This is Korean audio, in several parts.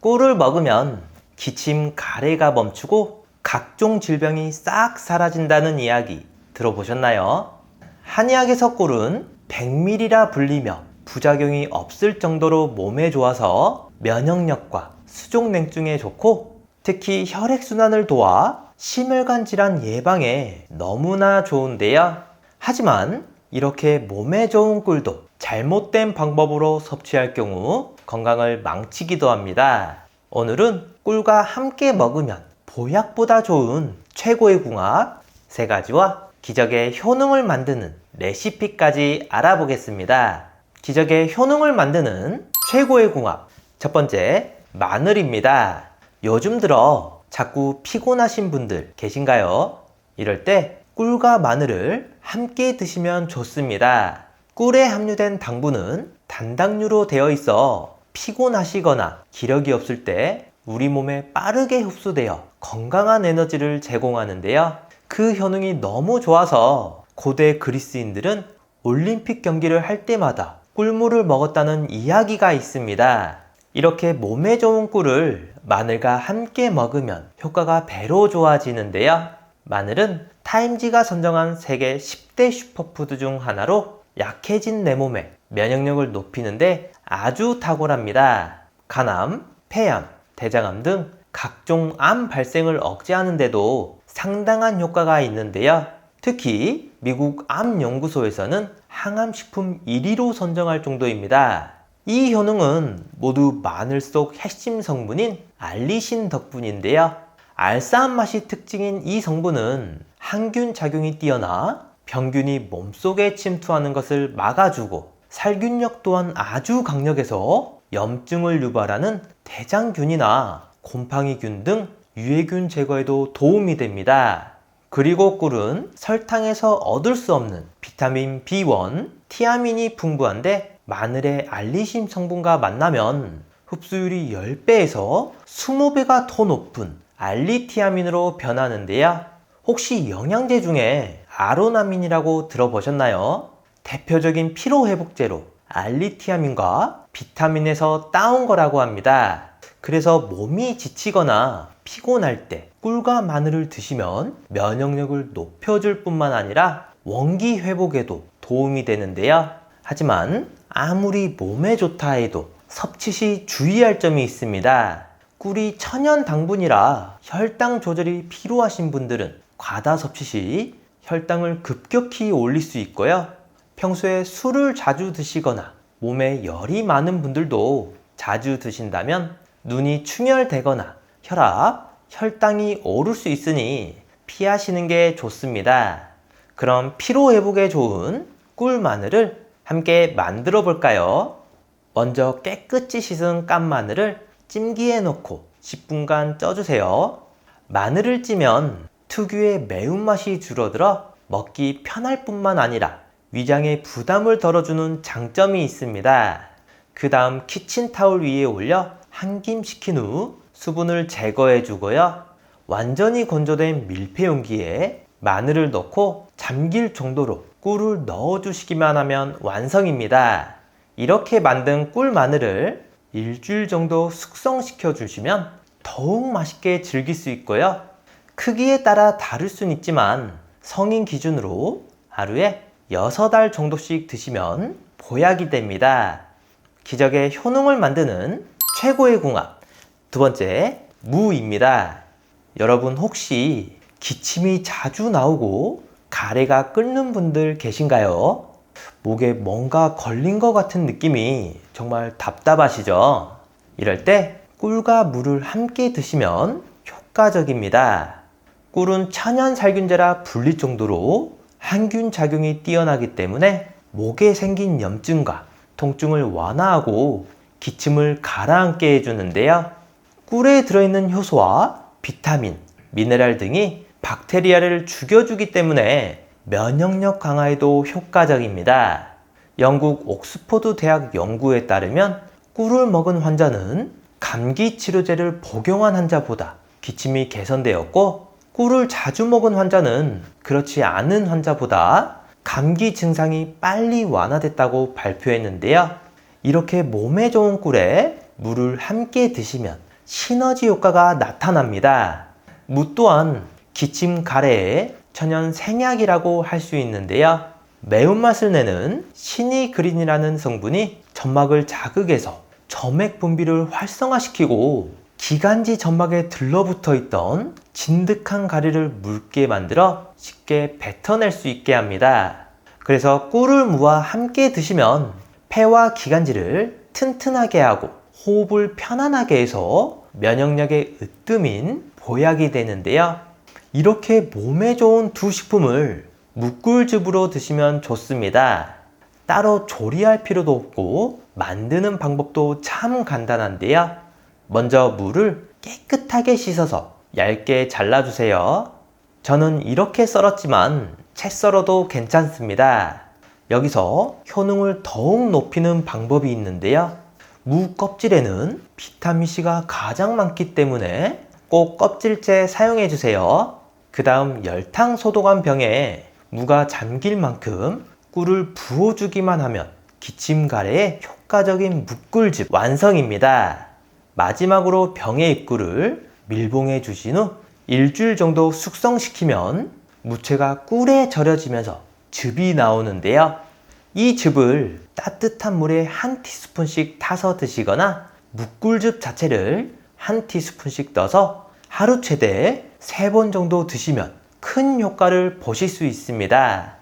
꿀을 먹으면 기침, 가래가 멈추고 각종 질병이 싹 사라진다는 이야기 들어보셨나요? 한의학에서 꿀은 백밀이라 불리며 부작용이 없을 정도로 몸에 좋아서 면역력과 수족냉증에 좋고 특히 혈액순환을 도와 심혈관 질환 예방에 너무나 좋은데요. 하지만 이렇게 몸에 좋은 꿀도 잘못된 방법으로 섭취할 경우 건강을 망치기도 합니다. 오늘은 꿀과 함께 먹으면 보약보다 좋은 최고의 궁합 3가지와 기적의 효능을 만드는 레시피까지 알아보겠습니다. 기적의 효능을 만드는 최고의 궁합 첫 번째, 마늘입니다. 요즘 들어 자꾸 피곤하신 분들 계신가요? 이럴 때 꿀과 마늘을 함께 드시면 좋습니다. 꿀에 함유된 당분은 단당류로 되어 있어 피곤하시거나 기력이 없을 때 우리 몸에 빠르게 흡수되어 건강한 에너지를 제공하는데요. 그 효능이 너무 좋아서 고대 그리스인들은 올림픽 경기를 할 때마다 꿀물을 먹었다는 이야기가 있습니다. 이렇게 몸에 좋은 꿀을 마늘과 함께 먹으면 효과가 배로 좋아지는데요. 마늘은 타임지가 선정한 세계 10대 슈퍼푸드 중 하나로 약해진 내 몸의 면역력을 높이는데 아주 탁월합니다. 간암, 폐암, 대장암 등 각종 암 발생을 억제하는 데도 상당한 효과가 있는데요. 특히 미국 암연구소에서는 항암식품 1위로 선정할 정도입니다. 이 효능은 모두 마늘 속 핵심 성분인 알리신 덕분인데요. 알싸한 맛이 특징인 이 성분은 항균 작용이 뛰어나 병균이 몸속에 침투하는 것을 막아주고 살균력 또한 아주 강력해서 염증을 유발하는 대장균이나 곰팡이균 등 유해균 제거에도 도움이 됩니다. 그리고 꿀은 설탕에서 얻을 수 없는 비타민 B1, 티아민이 풍부한데 마늘의 알리신 성분과 만나면 흡수율이 10배에서 20배가 더 높은 알리티아민으로 변하는데요. 혹시 영양제 중에 아로나민이라고 들어보셨나요? 대표적인 피로회복제로 알리티아민과 비타민에서 따온 거라고 합니다. 그래서 몸이 지치거나 피곤할 때 꿀과 마늘을 드시면 면역력을 높여줄 뿐만 아니라 원기 회복에도 도움이 되는데요. 하지만 아무리 몸에 좋다 해도 섭취 시 주의할 점이 있습니다. 꿀이 천연 당분이라 혈당 조절이 필요하신 분들은 과다 섭취 시 혈당을 급격히 올릴 수 있고요. 평소에 술을 자주 드시거나 몸에 열이 많은 분들도 자주 드신다면 눈이 충혈되거나 혈압, 혈당이 오를 수 있으니 피하시는 게 좋습니다. 그럼 피로회복에 좋은 꿀 마늘을 함께 만들어 볼까요? 먼저 깨끗이 씻은 깐 마늘을 찜기에 넣고 10분간 쪄주세요. 마늘을 찌면 특유의 매운맛이 줄어들어 먹기 편할 뿐만 아니라 위장에 부담을 덜어주는 장점이 있습니다. 그 다음 키친타올 위에 올려 한김시킨 후 수분을 제거해 주고요. 완전히 건조된 밀폐 용기에 마늘을 넣고 잠길 정도로 꿀을 넣어 주시기만 하면 완성입니다. 이렇게 만든 꿀 마늘을 일주일 정도 숙성시켜 주시면 더욱 맛있게 즐길 수 있고요. 크기에 따라 다를 순 있지만 성인 기준으로 하루에 6알 정도씩 드시면 보약이 됩니다. 기적의 효능을 만드는 최고의 궁합 두 번째, 무입니다. 여러분 혹시 기침이 자주 나오고 가래가 끓는 분들 계신가요? 목에 뭔가 걸린 것 같은 느낌이 정말 답답하시죠? 이럴 때 꿀과 물을 함께 드시면 효과적입니다. 꿀은 천연 살균제라 불릴 정도로 항균 작용이 뛰어나기 때문에 목에 생긴 염증과 통증을 완화하고 기침을 가라앉게 해주는데요. 꿀에 들어있는 효소와 비타민, 미네랄 등이 박테리아를 죽여주기 때문에 면역력 강화에도 효과적입니다. 영국 옥스퍼드 대학 연구에 따르면 꿀을 먹은 환자는 감기 치료제를 복용한 환자보다 기침이 개선되었고 꿀을 자주 먹은 환자는 그렇지 않은 환자보다 감기 증상이 빨리 완화됐다고 발표했는데요. 이렇게 몸에 좋은 꿀에 물을 함께 드시면 시너지 효과가 나타납니다. 무 또한 기침 가래의 천연 생약이라고 할 수 있는데요. 매운맛을 내는 시니그린이라는 성분이 점막을 자극해서 점액 분비를 활성화시키고 기관지 점막에 들러붙어 있던 진득한 가래를 묽게 만들어 쉽게 뱉어낼 수 있게 합니다. 그래서 꿀을 무와 함께 드시면 폐와 기관지를 튼튼하게 하고 호흡을 편안하게 해서 면역력에 으뜸인 보약이 되는데요. 이렇게 몸에 좋은 두 식품을 무꿀즙으로 드시면 좋습니다. 따로 조리할 필요도 없고 만드는 방법도 참 간단한데요. 먼저 무를 깨끗하게 씻어서 얇게 잘라주세요. 저는 이렇게 썰었지만 채 썰어도 괜찮습니다. 여기서 효능을 더욱 높이는 방법이 있는데요. 무 껍질에는 비타민C가 가장 많기 때문에 꼭 껍질째 사용해 주세요. 그 다음 열탕 소독한 병에 무가 잠길 만큼 꿀을 부어주기만 하면 기침 가래에 효과적인 무꿀즙 완성입니다. 마지막으로 병에 입꿀을 밀봉해 주신 후 일주일 정도 숙성시키면 무채가 꿀에 절여지면서 즙이 나오는데요. 이 즙을 따뜻한 물에 한 티스푼씩 타서 드시거나 무꿀즙 자체를 한 티스푼씩 넣어서 하루 최대 3번 정도 드시면 큰 효과를 보실 수 있습니다.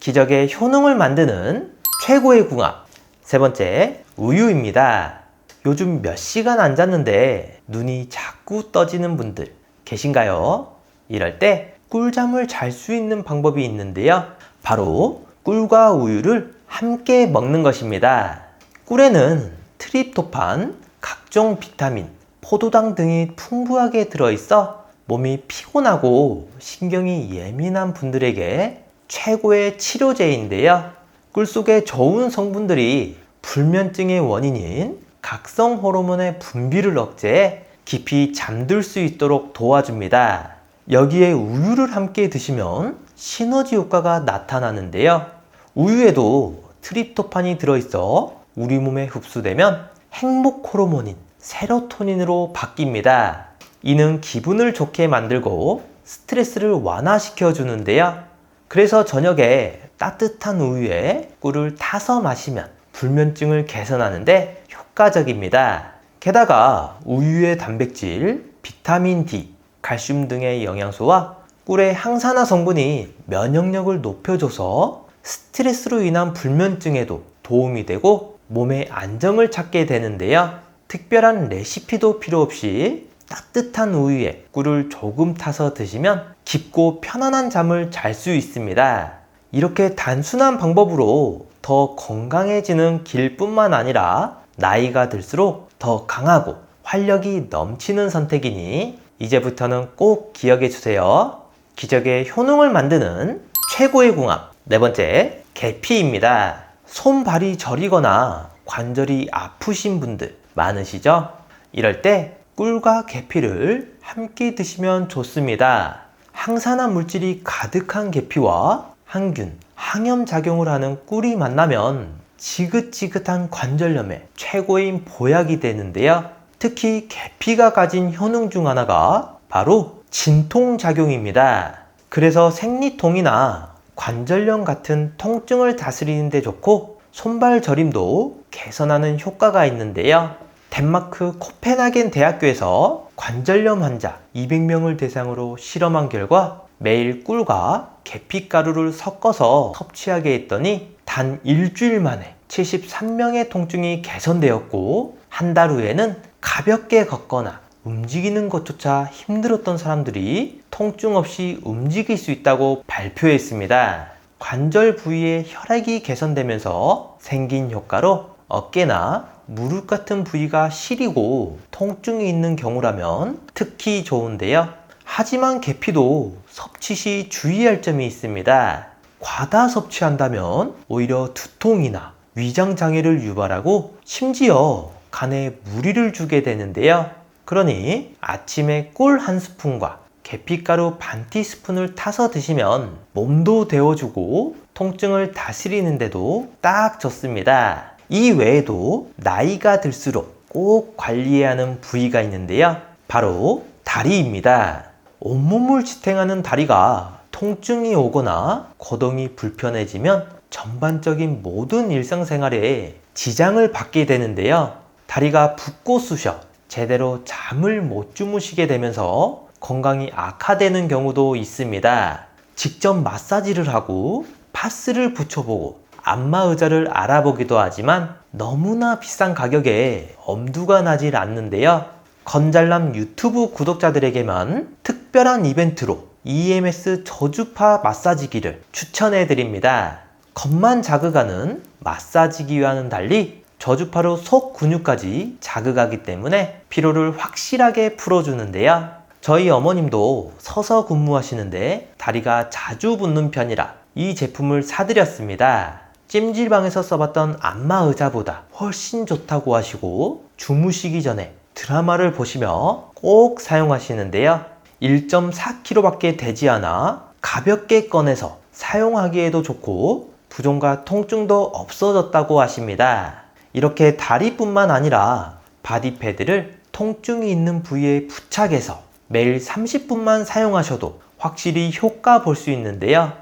기적의 효능을 만드는 최고의 궁합, 세 번째, 우유입니다. 요즘 몇 시간 안 잤는데 눈이 자꾸 떠지는 분들 계신가요? 이럴 때 꿀잠을 잘 수 있는 방법이 있는데요. 바로 꿀과 우유를 함께 먹는 것입니다. 꿀에는 트립토판, 각종 비타민, 포도당 등이 풍부하게 들어있어 몸이 피곤하고 신경이 예민한 분들에게 최고의 치료제인데요. 꿀 속의 좋은 성분들이 불면증의 원인인 각성 호르몬의 분비를 억제해 깊이 잠들 수 있도록 도와줍니다. 여기에 우유를 함께 드시면 시너지 효과가 나타나는데요. 우유에도 트립토판이 들어있어 우리 몸에 흡수되면 행복 호르몬인 세로토닌으로 바뀝니다. 이는 기분을 좋게 만들고 스트레스를 완화시켜 주는데요. 그래서 저녁에 따뜻한 우유에 꿀을 타서 마시면 불면증을 개선하는데 효과적입니다. 게다가 우유의 단백질, 비타민 D, 칼슘 등의 영양소와 꿀의 항산화 성분이 면역력을 높여줘서 스트레스로 인한 불면증에도 도움이 되고 몸의 안정을 찾게 되는데요. 특별한 레시피도 필요 없이 따뜻한 우유에 꿀을 조금 타서 드시면 깊고 편안한 잠을 잘 수 있습니다. 이렇게 단순한 방법으로 더 건강해지는 길뿐만 아니라 나이가 들수록 더 강하고 활력이 넘치는 선택이니 이제부터는 꼭 기억해 주세요. 기적의 효능을 만드는 최고의 궁합, 네 번째, 계피입니다. 손발이 저리거나 관절이 아프신 분들 많으시죠? 이럴 때 꿀과 계피를 함께 드시면 좋습니다. 항산화 물질이 가득한 계피와 항균, 항염작용을 하는 꿀이 만나면 지긋지긋한 관절염에 최고인 보약이 되는데요. 특히 계피가 가진 효능 중 하나가 바로 진통작용입니다. 그래서 생리통이나 관절염 같은 통증을 다스리는 데 좋고 손발 저림도 개선하는 효과가 있는데요. 덴마크 코펜하겐 대학교에서 관절염 환자 200명을 대상으로 실험한 결과 매일 꿀과 계피가루를 섞어서 섭취하게 했더니 단 일주일 만에 73명의 통증이 개선되었고 한 달 후에는 가볍게 걷거나 움직이는 것조차 힘들었던 사람들이 통증 없이 움직일 수 있다고 발표했습니다. 관절 부위의 혈액이 개선되면서 생긴 효과로 어깨나 무릎 같은 부위가 시리고 통증이 있는 경우라면 특히 좋은데요. 하지만 계피도 섭취 시 주의할 점이 있습니다. 과다 섭취한다면 오히려 두통이나 위장 장애를 유발하고 심지어 간에 무리를 주게 되는데요. 그러니 아침에 꿀 한 스푼과 계피가루 반 티스푼을 타서 드시면 몸도 데워주고 통증을 다스리는데도 딱 좋습니다. 이 외에도 나이가 들수록 꼭 관리해야 하는 부위가 있는데요. 바로 다리입니다. 온몸을 지탱하는 다리가 통증이 오거나 거동이 불편해지면 전반적인 모든 일상생활에 지장을 받게 되는데요. 다리가 붓고 쑤셔 제대로 잠을 못 주무시게 되면서 건강이 악화되는 경우도 있습니다. 직접 마사지를 하고 파스를 붙여보고 안마의자를 알아보기도 하지만 너무나 비싼 가격에 엄두가 나질 않는데요. 건잘남 유튜브 구독자들에게만 특별한 이벤트로 EMS 저주파 마사지기를 추천해 드립니다. 겉만 자극하는 마사지기와는 달리 저주파로 속 근육까지 자극하기 때문에 피로를 확실하게 풀어주는데요. 저희 어머님도 서서 근무하시는데 다리가 자주 붓는 편이라 이 제품을 사드렸습니다. 찜질방에서 써봤던 안마의자보다 훨씬 좋다고 하시고 주무시기 전에 드라마를 보시며 꼭 사용하시는데요. 1.4kg밖에 되지 않아 가볍게 꺼내서 사용하기에도 좋고 부종과 통증도 없어졌다고 하십니다. 이렇게 다리뿐만 아니라 바디패드를 통증이 있는 부위에 부착해서 매일 30분만 사용하셔도 확실히 효과 볼 수 있는데요.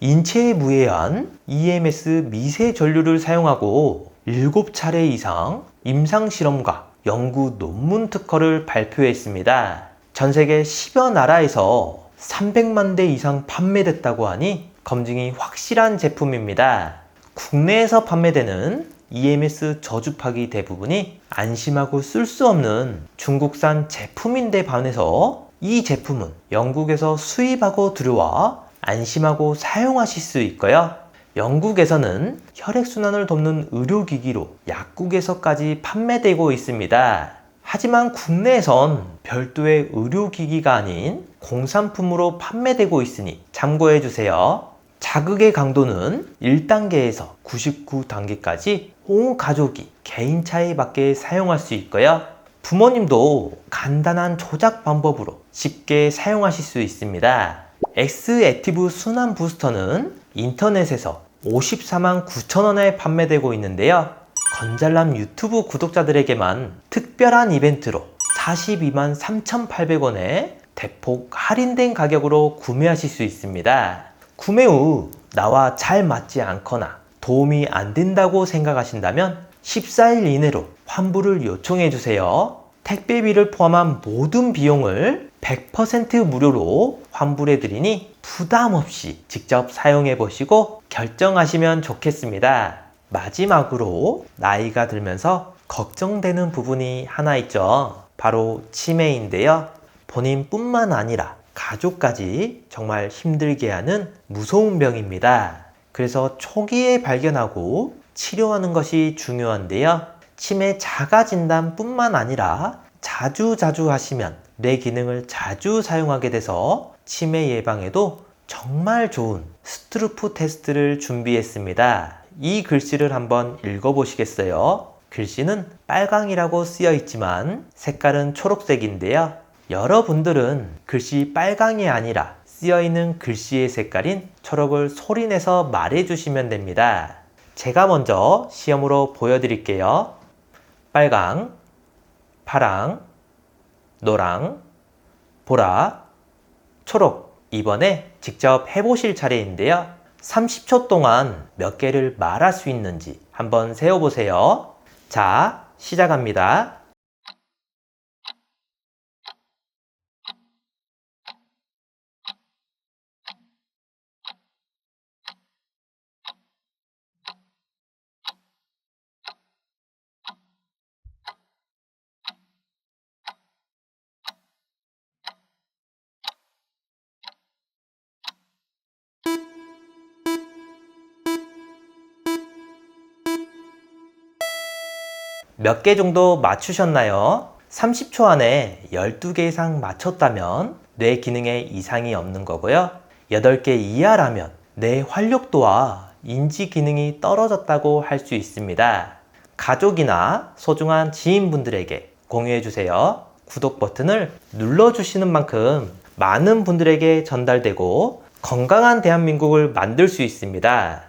인체에 무해한 EMS 미세 전류를 사용하고 7차례 이상 임상실험과 연구 논문 특허를 발표했습니다. 전 세계 10여 나라에서 300만 대 이상 판매됐다고 하니 검증이 확실한 제품입니다. 국내에서 판매되는 EMS 저주파기 대부분이 안심하고 쓸 수 없는 중국산 제품인데 반해서 이 제품은 영국에서 수입하고 들여와 안심하고 사용하실 수 있고요. 영국에서는 혈액순환을 돕는 의료기기로 약국에서까지 판매되고 있습니다. 하지만 국내에선 별도의 의료기기가 아닌 공산품으로 판매되고 있으니 참고해주세요. 자극의 강도는 1단계에서 99단계까지 온 가족이 개인차에 맞게 사용할 수 있고요. 부모님도 간단한 조작 방법으로 쉽게 사용하실 수 있습니다. X-액티브 순환 부스터는 인터넷에서 54만 9천원에 판매되고 있는데요. 건잘남 유튜브 구독자들에게만 특별한 이벤트로 42만 3,800원에 대폭 할인된 가격으로 구매하실 수 있습니다. 구매 후 나와 잘 맞지 않거나 도움이 안 된다고 생각하신다면 14일 이내로 환불을 요청해 주세요. 택배비를 포함한 모든 비용을 100% 무료로 환불해 드리니 부담 없이 직접 사용해 보시고 결정하시면 좋겠습니다. 마지막으로 나이가 들면서 걱정되는 부분이 하나 있죠. 바로 치매인데요. 본인뿐만 아니라 가족까지 정말 힘들게 하는 무서운 병입니다. 그래서 초기에 발견하고 치료하는 것이 중요한데요. 치매 자가 진단뿐만 아니라 자주 하시면 뇌 기능을 자주 사용하게 돼서 치매 예방에도 정말 좋은 스트루프 테스트를 준비했습니다. 이 글씨를 한번 읽어보시겠어요? 글씨는 빨강이라고 쓰여 있지만 색깔은 초록색인데요. 여러분들은 글씨 빨강이 아니라 쓰여 있는 글씨의 색깔인 초록을 소리내서 말해주시면 됩니다. 제가 먼저 시험으로 보여드릴게요. 빨강, 파랑, 노랑, 보라, 초록. 이번에 직접 해보실 차례인데요. 30초 동안 몇 개를 말할 수 있는지 한번 세어보세요. 자, 시작합니다. 몇 개 정도 맞추셨나요? 30초 안에 12개 이상 맞췄다면 뇌 기능에 이상이 없는 거고요. 8개 이하라면 뇌 활력도와 인지 기능이 떨어졌다고 할 수 있습니다. 가족이나 소중한 지인분들에게 공유해주세요. 구독 버튼을 눌러주시는 만큼 많은 분들에게 전달되고 건강한 대한민국을 만들 수 있습니다.